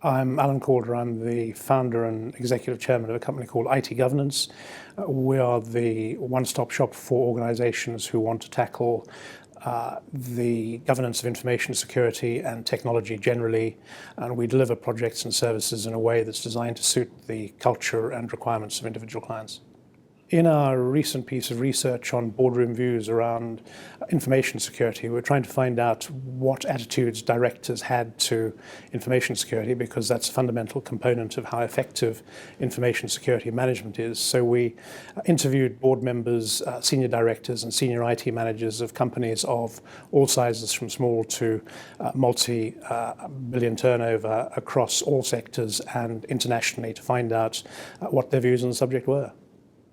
I'm Alan Calder. I'm the founder and executive chairman of a company called IT Governance. We are the one-stop shop for organizations who want to tackle the governance of information security and technology generally, and we deliver projects and services in a way that's designed to suit the culture and requirements of individual clients. In our recent piece of research on boardroom views around information security, we're trying to find out what attitudes directors had to information security, because that's a fundamental component of how effective information security management is. So we interviewed board members, senior directors and senior IT managers of companies of all sizes, from small to multi-billion turnover, across all sectors and internationally, to find out what their views on the subject were.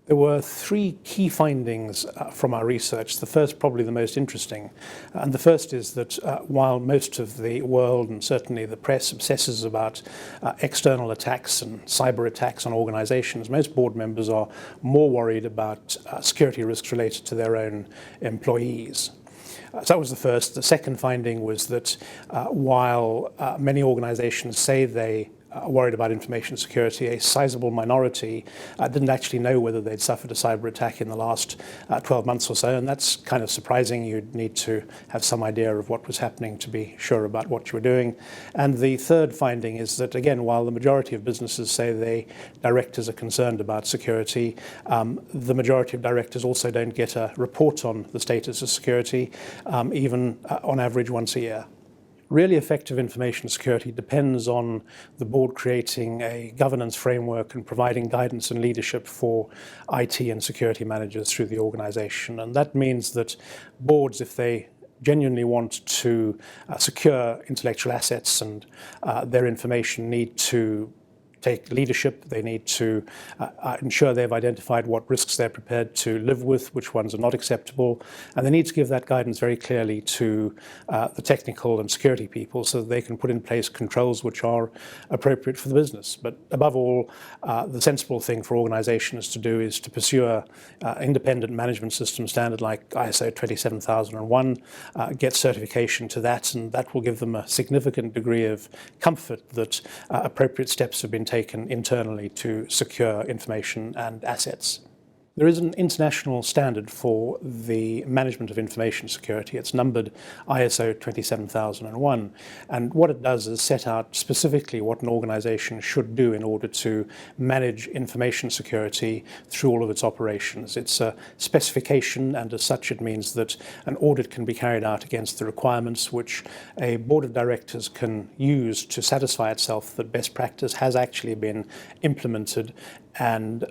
There were three key findings from our research. The first, probably the most interesting, and the first is that while most of the world, and certainly the press, obsesses about external attacks and cyber attacks on organizations, most board members are more worried about security risks related to their own employees. So that was the first. The second finding was that while many organizations say they worried about information security, a sizable minority didn't actually know whether they'd suffered a cyber attack in the last 12 months or so, and that's kind of surprising. You'd need to have some idea of what was happening to be sure about what you were doing. And the third finding is that, again, while the majority of businesses say directors are concerned about security, the majority of directors also don't get a report on the status of security, even on average once a year. Really effective information security depends on the board creating a governance framework and providing guidance and leadership for IT and security managers through the organization. And that means that boards, if they genuinely want to secure intellectual assets and their information, need to take leadership. They need to ensure they've identified what risks they're prepared to live with, which ones are not acceptable, and they need to give that guidance very clearly to the technical and security people so that they can put in place controls which are appropriate for the business. But above all, the sensible thing for organizations to do is to pursue an independent management system standard like ISO 27001, get certification to that, and that will give them a significant degree of comfort that appropriate steps have been taken internally to secure information and assets. There is an international standard for the management of information security. It's numbered ISO 27001, and what it does is set out specifically what an organization should do in order to manage information security through all of its operations. It's a specification, and as such it means that an audit can be carried out against the requirements, which a board of directors can use to satisfy itself that best practice has actually been implemented and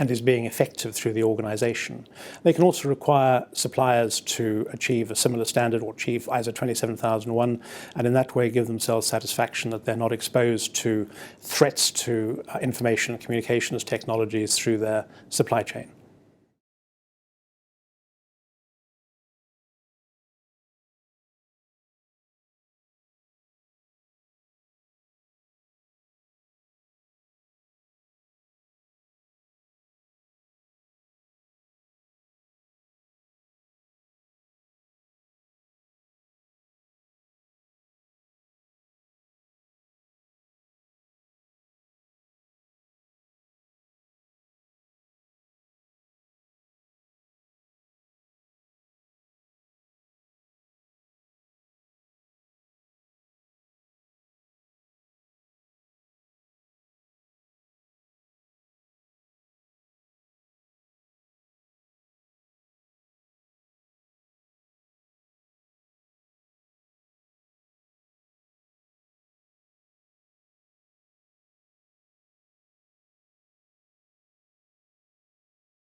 is being effective through the organization. They can also require suppliers to achieve a similar standard or achieve ISO 27001, and in that way give themselves satisfaction that they're not exposed to threats to information and communications technologies through their supply chain.